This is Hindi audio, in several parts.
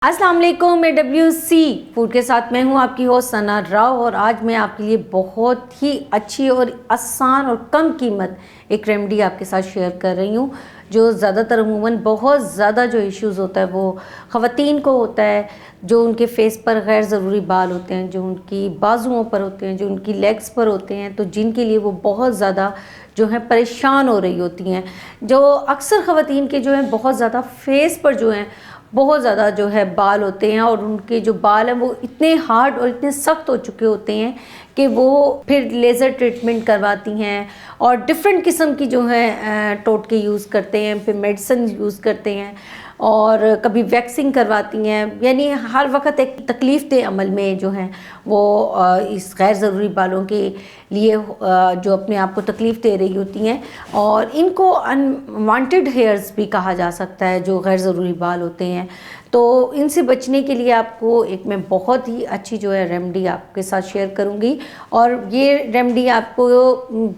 अस्सलाम वालेकुम। AWC फूड के साथ मैं हूं आपकी होस्ट सना राव और आज मैं आपके लिए बहुत ही अच्छी और आसान और कम कीमत एक रेमेडी आपके साथ शेयर कर रही हूं जो ज़्यादातर अमूमन बहुत ज़्यादा जो इश्यूज़ होता है वो ख़वातीन को होता है, जो उनके फेस पर गैर ज़रूरी बाल होते हैं, जो उनकी बाजुओं पर होते हैं, जो उनकी लेग्स पर होते हैं, तो जिनके लिए वो बहुत ज़्यादा जो है परेशान हो रही होती हैं। जो अक्सर ख़वातीन के जो हैं बहुत ज़्यादा फेस पर जो हैं बहुत ज़्यादा जो है बाल होते हैं और उनके जो बाल हैं वो इतने हार्ड और इतने सख्त हो चुके होते हैं कि वो फिर लेज़र ट्रीटमेंट करवाती हैं और डिफरेंट किस्म की जो है टोटके यूज़ करते हैं, फिर मेडिसिन यूज़ करते हैं और कभी वैक्सिंग करवाती हैं। यानी हर वक्त एक तकलीफ़ दे अमल में जो हैं वो इस गैर ज़रूरी बालों के लिए जो अपने आप को तकलीफ़ दे रही होती हैं और इनको अनवांटेड हेयर्स भी कहा जा सकता है, जो गैर ज़रूरी बाल होते हैं। तो इनसे बचने के लिए आपको एक मैं बहुत ही अच्छी जो है रेमेडी आपके साथ शेयर करूंगी और ये रेमेडी आपको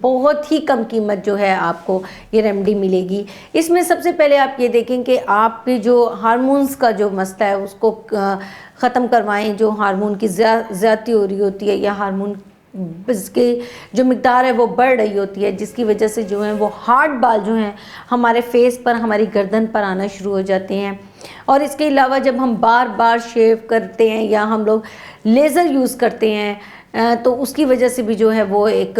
बहुत ही कम कीमत जो है आपको ये रेमेडी मिलेगी। इसमें सबसे पहले आप ये देखें कि आपके जो हार्मोन्स का जो मसला है उसको ख़त्म करवाएं। जो हार्मोन की ज़्यादती हो रही होती है या हार्मोन इसकी जो मिकदार है वो बढ़ रही होती है, जिसकी वजह से जो है वो हार्ड बाल जो हैं हमारे फेस पर, हमारी गर्दन पर आना शुरू हो जाते हैं। और इसके अलावा जब हम बार बार शेव करते हैं या हम लोग लेज़र यूज़ करते हैं तो उसकी वजह से भी जो है वो एक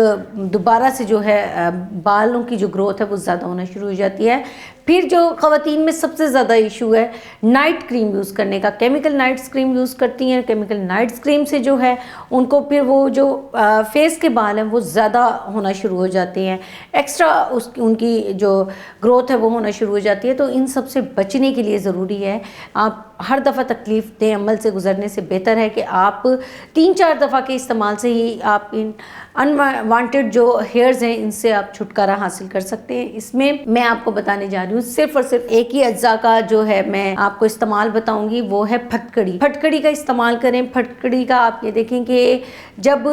दोबारा से जो है बालों की जो ग्रोथ है वो ज़्यादा होना शुरू हो जाती है। फिर जो ख़वातीन में सबसे ज़्यादा इशू है नाइट क्रीम यूज़ करने का, केमिकल नाइट क्रीम यूज़ करती हैं। केमिकल नाइट क्रीम से जो है उनको फिर वो जो फेस के बाल हैं वो ज़्यादा होना शुरू हो जाते हैं, एक्स्ट्रा उनकी जो ग्रोथ है वो होना शुरू हो जाती है। तो इन सब से बचने के लिए ज़रूरी है आप हर दफ़ा तकलीफ़ दे अमल से गुज़रने से बेहतर है कि आप 3-4 दफ़ा के इस्तेमाल से ही आप इन अनवांटेड जो हेयर्स हैं इनसे आप छुटकारा हासिल कर सकते हैं। इसमें मैं आपको बताने जा रही हूँ सिर्फ और सिर्फ एक ही अज्जा का जो है मैं आपको इस्तेमाल बताऊंगी, वो है फटकड़ी। फटकड़ी का इस्तेमाल करें। फटकड़ी का आप ये देखें कि जब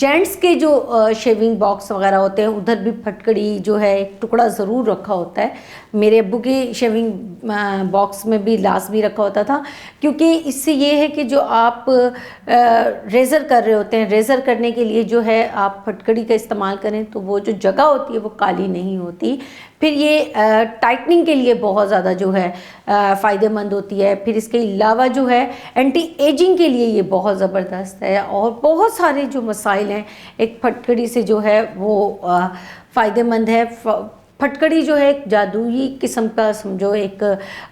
जेंट्स के जो शेविंग बॉक्स वगैरह होते हैं उधर भी फटकड़ी जो है एक टुकड़ा ज़रूर रखा होता है। मेरे अब्बू के शेविंग बॉक्स में भी लाजमी रखा होता था, क्योंकि इससे ये है कि जो आप रेज़र कर रहे होते हैं, रेज़र करने के लिए जो है आप फटकड़ी का इस्तेमाल करें तो वो जो जगह होती है वो काली नहीं होती। फिर ये टाइटनिंग के लिए बहुत ज़्यादा जो है फ़ायदेमंद होती है। फिर इसके अलावा जो है एंटी एजिंग के लिए ये बहुत ज़बरदस्त है और बहुत सारे जो मसाइल हैं एक फटकड़ी से जो है वो फ़ायदेमंद है। फटकड़ी जो है एक जादुई किस्म का समझो एक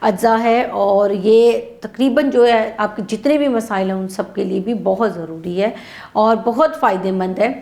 अज्जा है और ये तकरीबन जो है आपके जितने भी मसाइल हैं उन सब के लिए भी बहुत ज़रूरी है और बहुत फ़ायदेमंद है।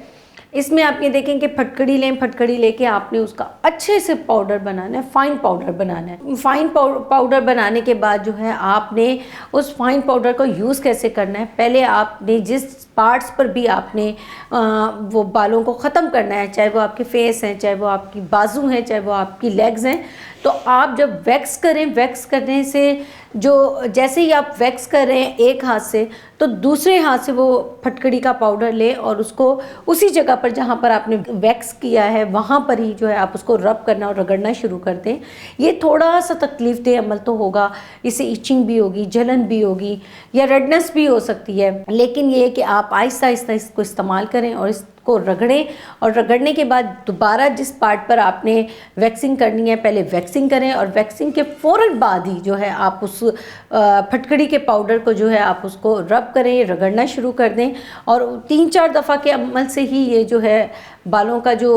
इसमें आप ये देखें कि फटकड़ी लें, फटकड़ी लेके आपने उसका अच्छे से पाउडर बनाना है, फ़ाइन पाउडर बनाना है। फ़ाइन पाउडर बनाने के बाद जो है आपने उस फ़ाइन पाउडर को यूज़ कैसे करना है, पहले आपने जिस पार्ट्स पर भी आपने वो बालों को ख़त्म करना है, चाहे वो आपके फेस हैं, चाहे वो आपकी बाजू हैं, चाहे वो आपकी लेग्स हैं, तो आप जब वैक्स करें, वैक्स करने से जो जैसे ही आप वैक्स कर रहे हैं एक हाथ से तो दूसरे हाथ से वो फटकड़ी का पाउडर लें और उसको उसी जगह पर जहाँ पर आपने वैक्स किया है वहाँ पर ही जो है आप उसको रब करना और रगड़ना शुरू कर दें। ये थोड़ा सा तकलीफ़ दे अमल तो होगा, इससे इचिंग भी होगी, जलन भी होगी या रेडनेस भी हो सकती है, लेकिन ये है कि आप आहिस्ता आहिस्ता इसको इस्तेमाल करें और को रगड़ें और रगड़ने के बाद दोबारा जिस पार्ट पर आपने वैक्सिंग करनी है पहले वैक्सिंग करें और वैक्सिंग के फ़ौरन बाद ही जो है आप उस फटकड़ी के पाउडर को जो है आप उसको रब करें, रगड़ना शुरू कर दें और 3-4 दफ़ा के अमल से ही ये जो है बालों का जो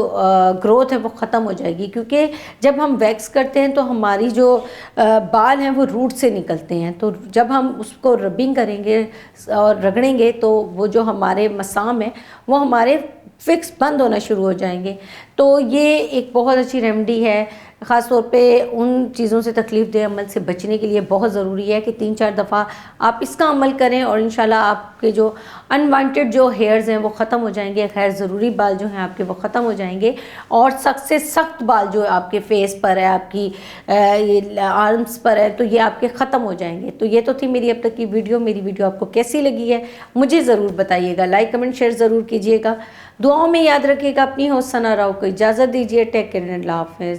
ग्रोथ है वो ख़त्म हो जाएगी। क्योंकि जब हम वैक्स करते हैं तो हमारी जो बाल हैं वो रूट से निकलते हैं, तो जब हम उसको रबिंग करेंगे और रगड़ेंगे तो वो जो हमारे मसाम हैं वो हमारे फिक्स बंद होना शुरू हो जाएंगे। तो ये एक बहुत अच्छी रेमेडी है, ख़ास तौर पे उन चीज़ों से तकलीफ़ दे अमल से बचने के लिए बहुत ज़रूरी है कि 3-4 दफ़ा आप इसका अमल करें और इंशाल्लाह आपके जो अनवांटेड जो हेयर्स हैं वो ख़त्म हो जाएंगे, गैर ज़रूरी बाल जो हैं आपके वो ख़त्म हो जाएंगे और सख्त से सख्त बाल जो आपके फेस पर है, आपकी ये आर्म्स पर है, तो ये आपके ख़त्म हो जाएंगे। तो ये तो थी मेरी अब तक की वीडियो। मेरी वीडियो आपको कैसी लगी है मुझे ज़रूर बताइएगा, लाइक कमेंट शेयर ज़रूर कीजिएगा, दुआओं में याद रखिएगा। अपनी होस्ट सना राव को इजाज़त दीजिए। टेक केयर, अल्लाह हाफ़िज़।